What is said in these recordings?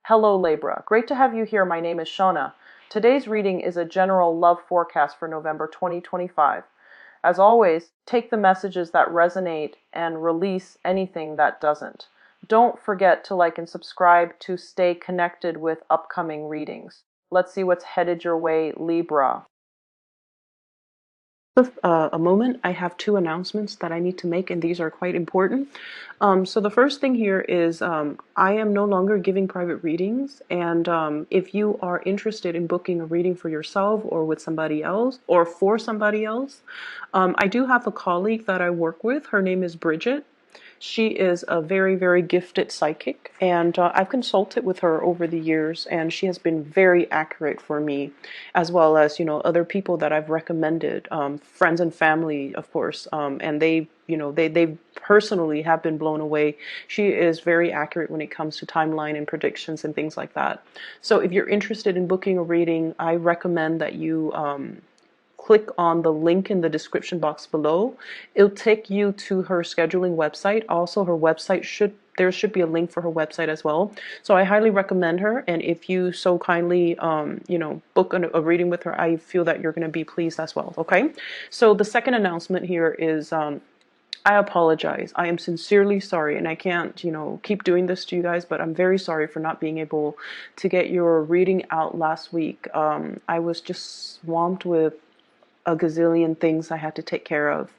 Hello Libra, great to have you here. My name is Shona. Today's reading is a general love forecast for November 2025. As always, take the messages that resonate and release anything that doesn't. Don't forget to like and subscribe to stay connected with upcoming readings. Let's see what's headed your way, Libra. A moment, I have two announcements that I need to make, and these are quite important. So the first thing here is I am no longer giving private readings, and if you are interested in booking a reading for yourself or with somebody else or for somebody else, I do have a colleague that I work with. Her name is Bridget. She is a very, very gifted psychic, and I've consulted with her over the years, and she has been very accurate for me, as well as, other people that I've recommended, friends and family, of course, and they personally have been blown away. She is very accurate when it comes to timeline and predictions and things like that. So if you're interested in booking a reading, I recommend that you click on the link in the description box below. It'll take you to her scheduling website. Also, her website there should be a link for her website as well. So I highly recommend her. And if you so kindly, book a reading with her, I feel that you're going to be pleased as well. Okay. So the second announcement here is, I apologize. I am sincerely sorry, and I can't, keep doing this to you guys, but I'm very sorry for not being able to get your reading out last week. I was just swamped with a gazillion things I had to take care of.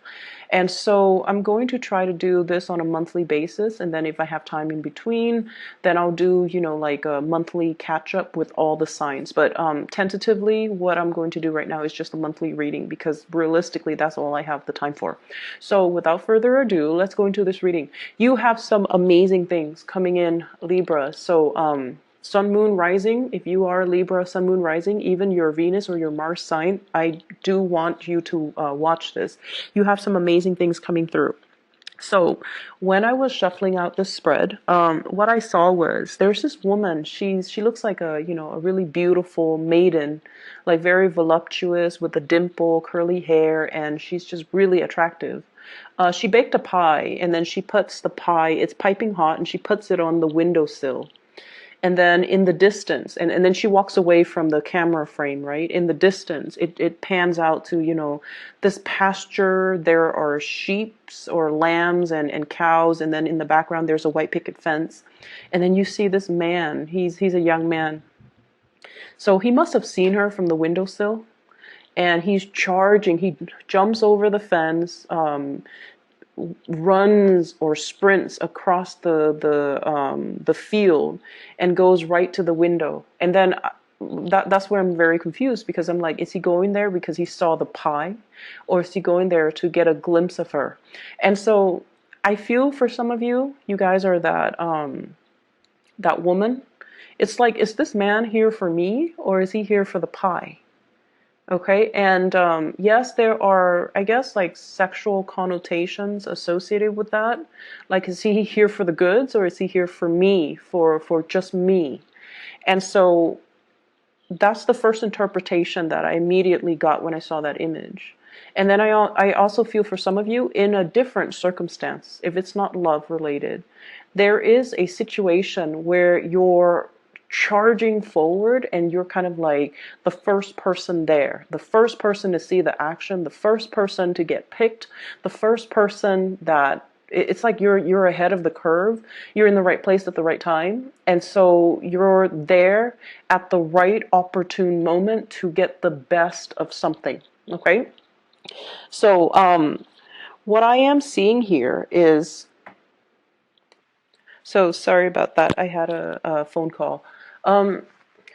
And so I'm going to try to do this on a monthly basis, and then if I have time in between, then I'll do, like a monthly catch up with all the signs. But tentatively, what I'm going to do right now is just a monthly reading, because realistically, that's all I have the time for. So without further ado, let's go into this reading. You have some amazing things coming in, Libra. So Sun, Moon, Rising, if you are Libra, Sun, Moon, Rising, even your Venus or your Mars sign, I do want you to watch this. You have some amazing things coming through. So when I was shuffling out the spread, what I saw was there's this woman. She looks like a really beautiful maiden, like very voluptuous with a dimple, curly hair, and she's just really attractive. She baked a pie, and then she puts the pie, it's piping hot, and she puts it on the windowsill. And then in the distance, and then she walks away from the camera frame, right? In the distance, it pans out to, this pasture. There are sheeps or lambs and cows. And then in the background, there's a white picket fence. And then you see this man. He's a young man. So he must have seen her from the windowsill. And he's charging. He jumps over the fence, runs or sprints across the field and goes right to the window. And then that's where I'm very confused, because I'm like, is he going there because he saw the pie, or is he going there to get a glimpse of her? And so I feel for some of you, you guys are that woman. It's like, is this man here for me, or is he here for the pie? Okay, and yes, there are, I guess, like sexual connotations associated with that. Like, is he here for the goods, or is he here for me, for just me? And so that's the first interpretation that I immediately got when I saw that image. And then I also feel for some of you in a different circumstance, if it's not love related, there is a situation where you're charging forward and you're kind of like the first person there, the first person to see the action, the first person to get picked, the first person that it's like you're ahead of the curve. You're in the right place at the right time. And so you're there at the right opportune moment to get the best of something. Okay. So what I am seeing here is, so sorry about that. I had a phone call.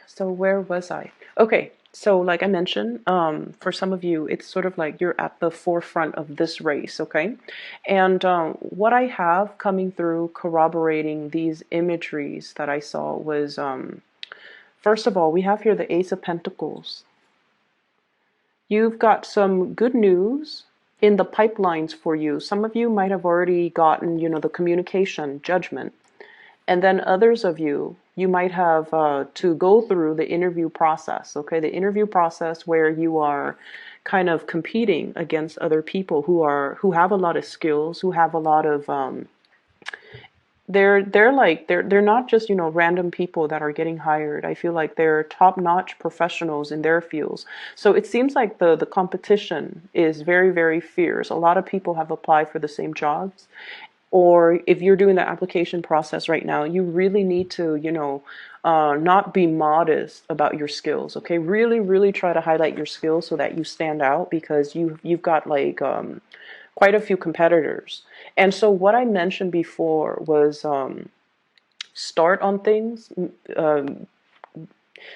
So where was I? Okay, so like I mentioned, for some of you, it's sort of like you're at the forefront of this race, okay? And what I have coming through corroborating these imageries that I saw was, first of all, we have here the Ace of Pentacles. You've got some good news in the pipelines for you. Some of you might have already gotten, the communication, judgment. And then others of you, you might have to go through the interview process, okay? The interview process where you are kind of competing against other people who have a lot of skills, who have a lot of they're not just, random people that are getting hired. I feel like they're top-notch professionals in their fields. So it seems like the competition is very, very fierce. A lot of people have applied for the same jobs. Or if you're doing the application process right now, you really need to, not be modest about your skills. Okay, really, really try to highlight your skills so that you stand out, because you've got like quite a few competitors. And so what I mentioned before was start on things. Um,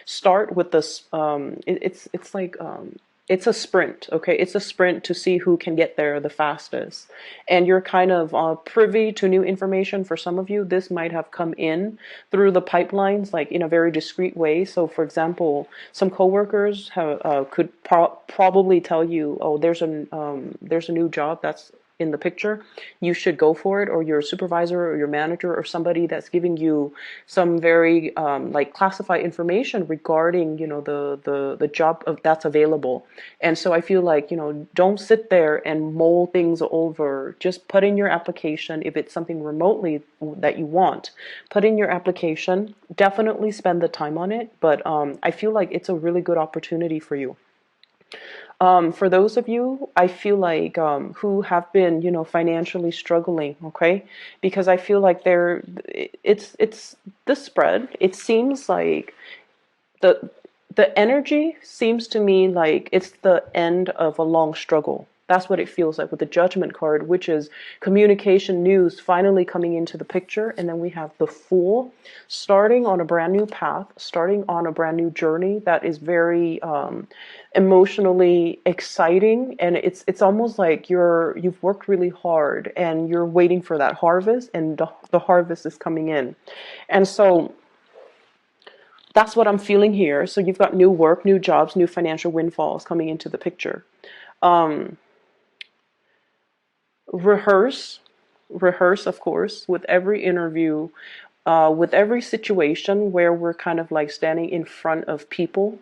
Start with this. It's like it's a sprint. Okay, it's a sprint to see who can get there the fastest. And you're kind of privy to new information. For some of you, this might have come in through the pipelines, like in a very discreet way. So, for example, some coworkers could probably tell you, "Oh, there's a new job that's in the picture, you should go for it," or your supervisor or your manager or somebody that's giving you some very like classified information regarding, the job that's available. And so I feel like, don't sit there and mull things over. Just put in your application. If it's something remotely that you want, put in your application. Definitely spend the time on it. But I feel like it's a really good opportunity for you. For those of you, I feel like who have been, financially struggling, okay, because I feel like it's the spread. It seems like the the energy seems to me like it's the end of a long struggle. That's what it feels like with the Judgment card, which is communication news finally coming into the picture. And then we have the Fool, starting on a brand new path, starting on a brand new journey that is very emotionally exciting. And it's almost like you've worked really hard and you're waiting for that harvest, and the harvest is coming in. And so that's what I'm feeling here. So you've got new work, new jobs, new financial windfalls coming into the picture. Um, rehearse, rehearse, of course, with every interview, with every situation where we're kind of like standing in front of people.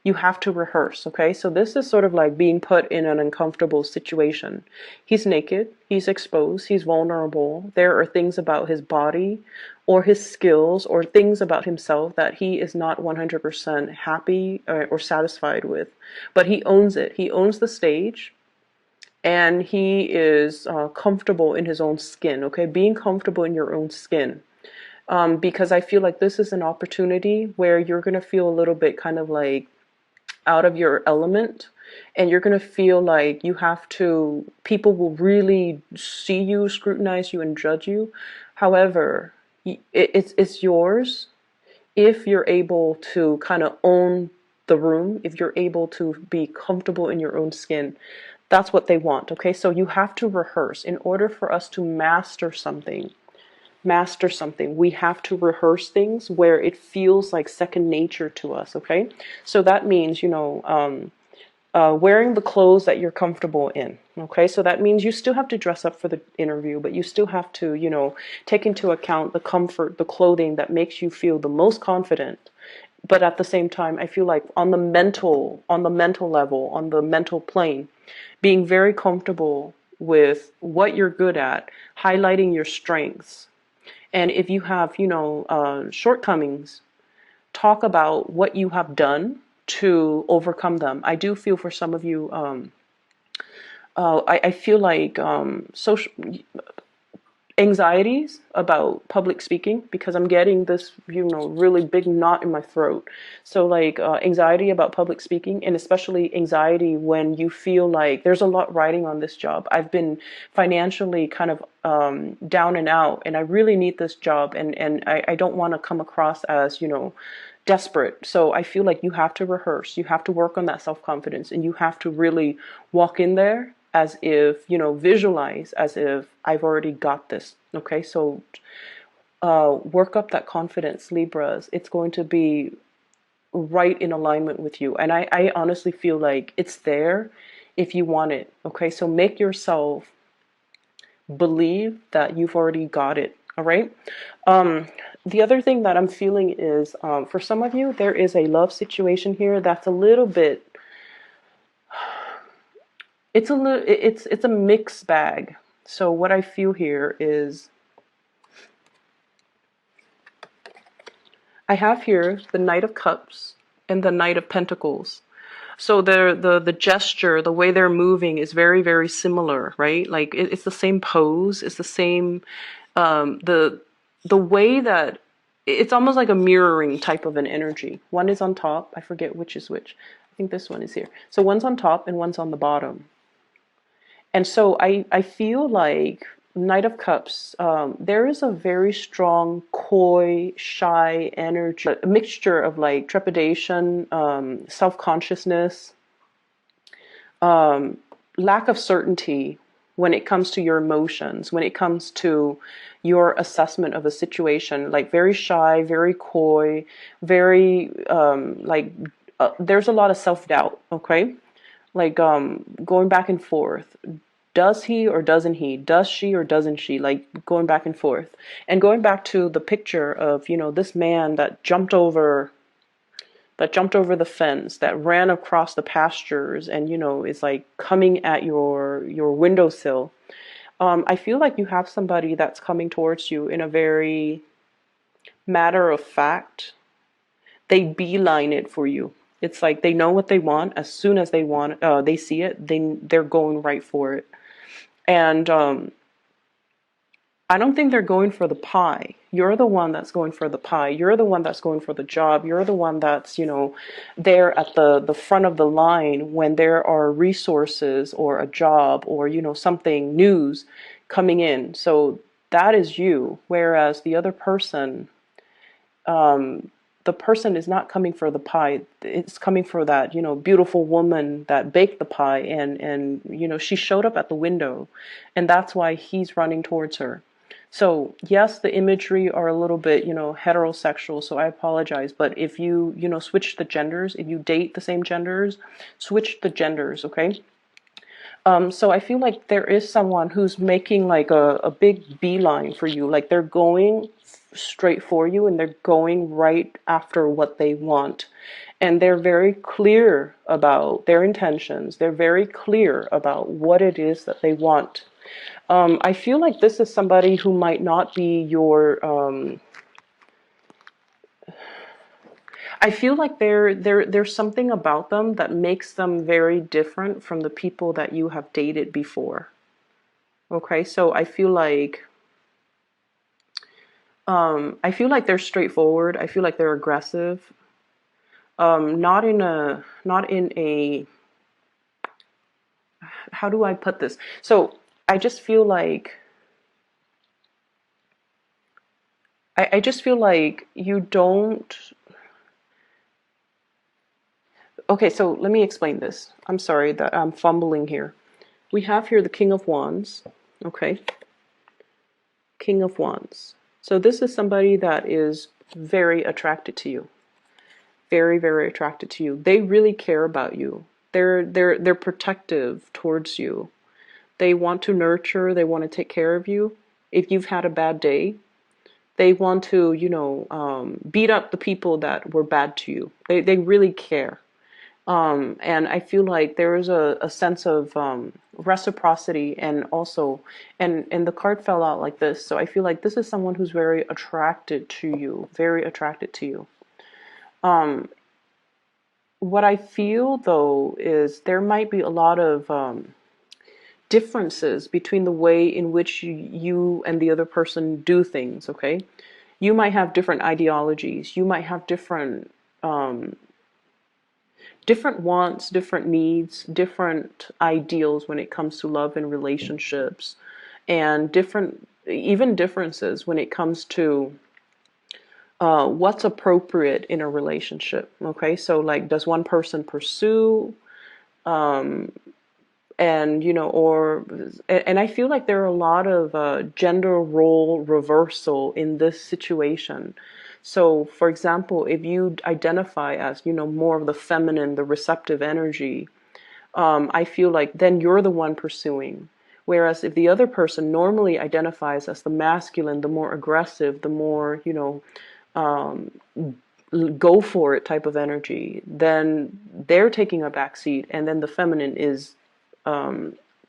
You have to rehearse, okay? So this is sort of like being put in an uncomfortable situation. He's naked, he's exposed, he's vulnerable. There are things about his body or his skills or things about himself that he is not 100% happy or satisfied with. But he owns it. He owns the stage, and he is comfortable in his own skin, okay? Being comfortable in your own skin. Because I feel like this is an opportunity where you're going to feel a little bit kind of like out of your element, and you're going to feel like people will really see you, scrutinize you, and judge you. However, it's yours if you're able to kind of own the room, if you're able to be comfortable in your own skin. That's what they want, okay? So you have to rehearse. In order for us to master something, we have to rehearse things where it feels like second nature to us, okay? So that means, wearing the clothes that you're comfortable in, okay? So that means you still have to dress up for the interview, but you still have to, take into account the comfort, the clothing that makes you feel the most confident. But at the same time, I feel like on the mental level, on the mental plane, being very comfortable with what you're good at, highlighting your strengths. And if you have, shortcomings, talk about what you have done to overcome them. I do feel for some of you, I feel like social anxieties about public speaking, because I'm getting this, really big knot in my throat. So like anxiety about public speaking, and especially anxiety when you feel like there's a lot riding on this job. I've been financially kind of down and out, and I really need this job, and I don't want to come across as, desperate. So I feel like you have to rehearse, you have to work on that self-confidence, and you have to really walk in there as if, visualize as if I've already got this. Okay, so work up that confidence, Libras. It's going to be right in alignment with you. And I honestly feel like it's there if you want it. Okay, so make yourself believe that you've already got it. All right. The other thing that I'm feeling is for some of you, there is a love situation here that's a little bit, it's a mixed bag. So what I feel here is I have here the Knight of Cups and the Knight of Pentacles. So the gesture, the way they're moving is very, very similar, right? Like it's the same pose, it's the same the way that it's almost like a mirroring type of an energy. One is on top, I forget which is which. I think this one is here. So one's on top and one's on the bottom. And so I feel like Knight of Cups, there is a very strong, coy, shy energy, a mixture of like trepidation, self-consciousness, lack of certainty when it comes to your emotions, when it comes to your assessment of a situation, like very shy, very coy, very there's a lot of self-doubt, okay? Like going back and forth. Does he or doesn't he? Does she or doesn't she? Like going back and forth. And going back to the picture of, you know, this man that jumped over the fence, that ran across the pastures and, you know, is like coming at your windowsill. I feel like you have somebody that's coming towards you in a very matter of fact. They beeline it for you. It's like they know what they want. As soon as they see it, they're going right for it. And I don't think they're going for the pie. You're the one that's going for the pie. You're the one that's going for the job. You're the one that's, you know, there at the front of the line when there are resources or a job or, you know, something, news coming in. So that is you. Whereas the other person, the person is not coming for the pie. It's coming for that, you know, beautiful woman that baked the pie and you know, she showed up at the window and that's why he's running towards her. So yes, the imagery are a little bit, you know, heterosexual, so I apologize. But if you, you know, switch the genders, if you date the same genders, switch the genders, okay? So I feel like there is someone who's making like a big beeline for you. Like they're going straight for you and they're going right after what they want. And they're very clear about their intentions. They're very clear about what it is that they want. I feel like this is somebody who might not be your I feel like there's something about them that makes them very different from the people that you have dated before. Okay, so I feel like they're straightforward. I feel like they're aggressive. Not in a how do I put this? So I just feel like I just feel like you don't. Okay, so let me explain this. I'm sorry that I'm fumbling here. We have here the King of Wands, okay? King of Wands. So this is somebody that is very attracted to you. Very, very attracted to you. They really care about you. They're protective towards you. They want to nurture, they want to take care of you. If you've had a bad day, they want to, you know, beat up the people that were bad to you. They really care. And I feel like there is a sense of reciprocity and also, and the card fell out like this. So I feel like this is someone who's very attracted to you, very attracted to you. What I feel though is there might be a lot of differences between the way in which you and the other person do things, okay? You might have different ideologies. You might have different different wants, different needs, different ideals when it comes to love and relationships, and even differences when it comes to what's appropriate in a relationship. Okay, so like, does one person pursue, and you know, and I feel like there are a lot of gender role reversal in this situation. So, for example, if you identify as, you know, more of the feminine, the receptive energy, I feel like then you're the one pursuing. Whereas if the other person normally identifies as the masculine, the more aggressive, the more, you know, go for it type of energy, then they're taking a back seat, and then the feminine is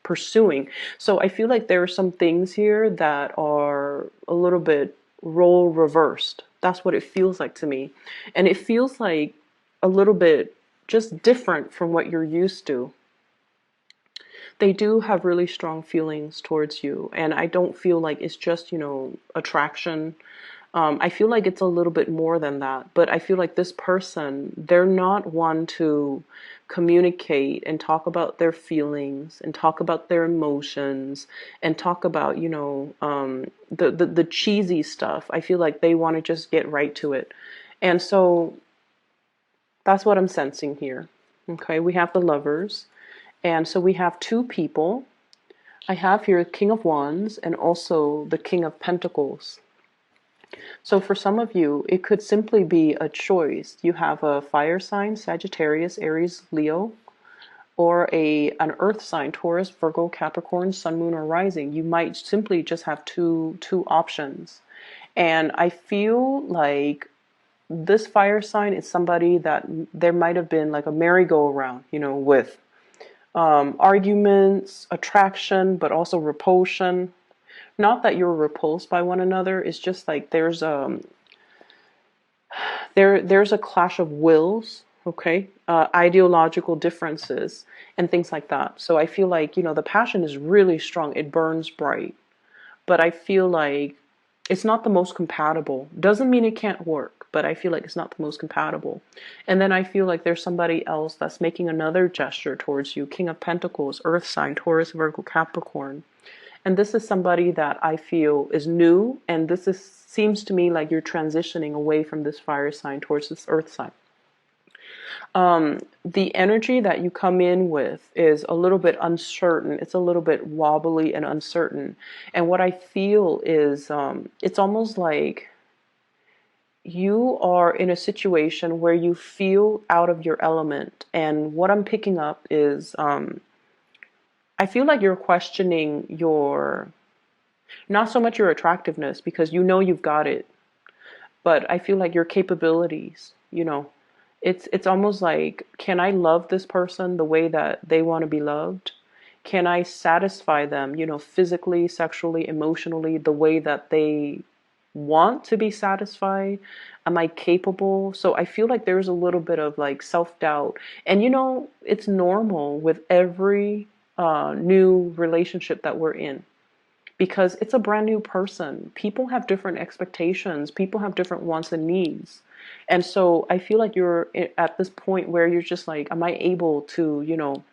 pursuing. So I feel like there are some things here that are a little bit role reversed. That's what it feels like to me. And it feels like a little bit just different from what you're used to. They do have really strong feelings towards you. And I don't feel like it's just, attraction. I feel like it's a little bit more than that, but I feel like this person, they're not one to communicate and talk about their feelings and talk about their emotions and talk about, the cheesy stuff. I feel like they want to just get right to it. And so that's what I'm sensing here. Okay, we have the Lovers. And so we have two people. I have here King of Wands and also the King of Pentacles. So for some of you, it could simply be a choice. You have a fire sign, Sagittarius, Aries, Leo, or an earth sign, Taurus, Virgo, Capricorn, Sun, Moon, or Rising. You might simply just have two options. And I feel like this fire sign is somebody that there might have been like a merry-go-round, with arguments, attraction, but also repulsion. Not that you're repulsed by one another. It's just like there's a clash of wills, okay, ideological differences and things like that. So I feel like the passion is really strong. It burns bright, but I feel like it's not the most compatible. Doesn't mean it can't work, but I feel like it's not the most compatible. And then I feel like there's somebody else that's making another gesture towards you. King of Pentacles, earth sign, Taurus, Virgo, Capricorn. And this is somebody that I feel is new, and seems to me like you're transitioning away from this fire sign towards this earth sign. The energy that you come in with is a little bit uncertain. It's a little bit wobbly and uncertain. And what I feel is it's almost like you are in a situation where you feel out of your element. And what I'm picking up is I feel like you're questioning not so much your attractiveness, because you've got it, but I feel like your capabilities, it's almost like, can I love this person the way that they want to be loved? Can I satisfy them, physically, sexually, emotionally, the way that they want to be satisfied? Am I capable? So I feel like there's a little bit of like self-doubt. And it's normal with every new relationship that we're in, because it's a brand new person. People have different expectations. People have different wants and needs. And so I feel like you're at this point where you're just like, am I able to,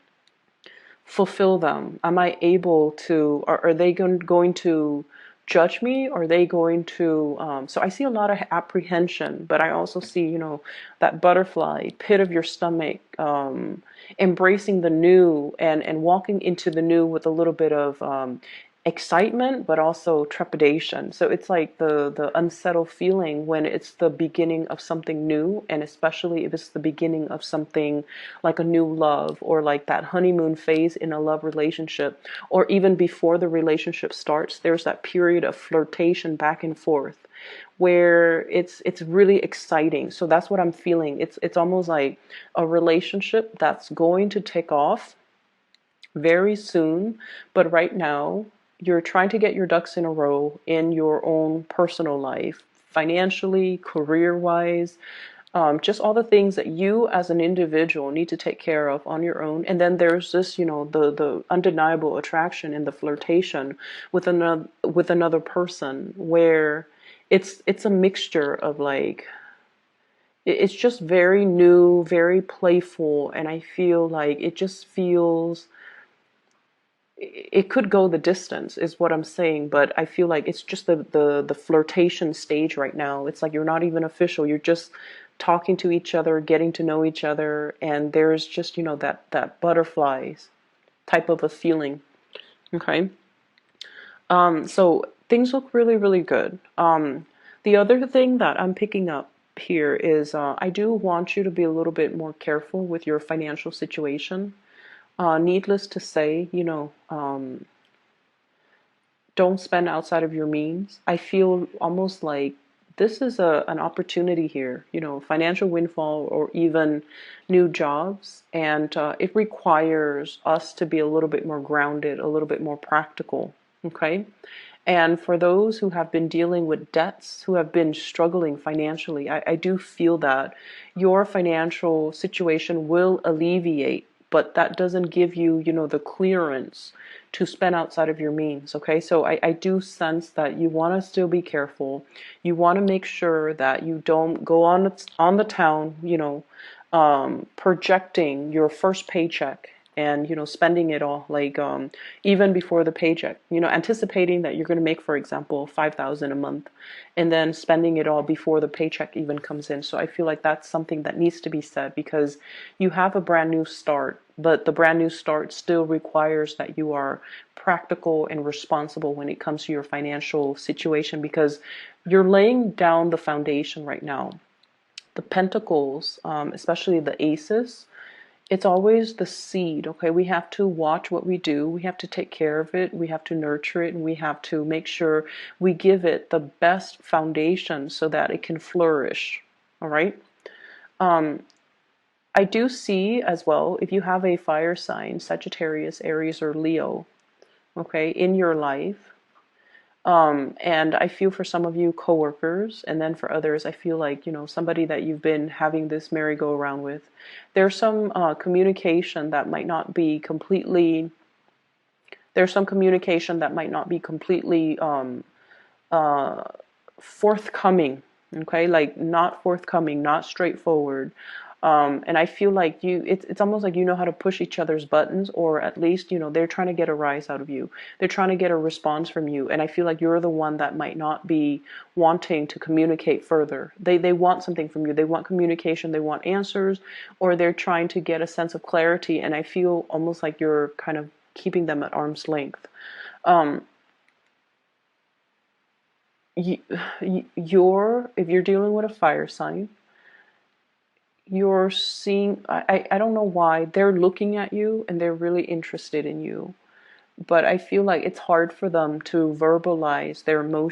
fulfill them? Am I able to, are they going to judge me? Are they going to, so I see a lot of apprehension, but I also see, that butterfly pit of your stomach, embracing the new and walking into the new with a little bit of excitement, but also trepidation. So it's like the unsettled feeling when it's the beginning of something new, and especially if it's the beginning of something like a new love, or like that honeymoon phase in a love relationship, or even before the relationship starts, there's that period of flirtation back and forth where it's really exciting. So that's what I'm feeling. It's almost like a relationship that's going to take off very soon, but right now you're trying to get your ducks in a row in your own personal life, financially, career-wise, just all the things that you as an individual need to take care of on your own. And then there's this, the undeniable attraction and the flirtation with another person, where it's a mixture of like, it's just very new, very playful, and I feel like it just feels, it could go the distance is what I'm saying, but I feel like it's just the flirtation stage right now. It's like you're not even official. You're just talking to each other, getting to know each other, and there's just, that butterflies type of a feeling. Okay. So things look really, really good. The other thing that I'm picking up here is I do want you to be a little bit more careful with your financial situation. Needless to say, don't spend outside of your means. I feel almost like this is an opportunity here, financial windfall or even new jobs. And it requires us to be a little bit more grounded, a little bit more practical. Okay. And for those who have been dealing with debts, who have been struggling financially, I do feel that your financial situation will alleviate, but that doesn't give you, the clearance to spend outside of your means. Okay, so I do sense that you want to still be careful. You want to make sure that you don't go on the town, projecting your first paycheck and spending it all, like even before the paycheck, anticipating that you're going to make, for example, 5,000 a month, and then spending it all before the paycheck even comes in. So I feel like that's something that needs to be said, because you have a brand new start, but the brand new start still requires that you are practical and responsible when it comes to your financial situation, because you're laying down the foundation right now. The pentacles, especially the aces, it's always the seed. Okay, we have to watch what we do, we have to take care of it, we have to nurture it, and we have to make sure we give it the best foundation so that it can flourish. All right. I do see as well, if you have a fire sign, Sagittarius, Aries, or Leo, okay, in your life, and I feel for some of you coworkers, and then for others, I feel like, somebody that you've been having this merry-go-round with. There's some communication that might not be completely, there's some communication that might not be completely forthcoming, okay? Like not forthcoming, not straightforward. And I feel like it's almost like you know how to push each other's buttons, or at least, they're trying to get a rise out of you. They're trying to get a response from you. And I feel like you're the one that might not be wanting to communicate further. They want something from you. They want communication. They want answers, or they're trying to get a sense of clarity. And I feel almost like you're kind of keeping them at arm's length. If you're dealing with a fire sign, you're seeing, I don't know why, they're looking at you and they're really interested in you, but I feel like it's hard for them to verbalize their emotions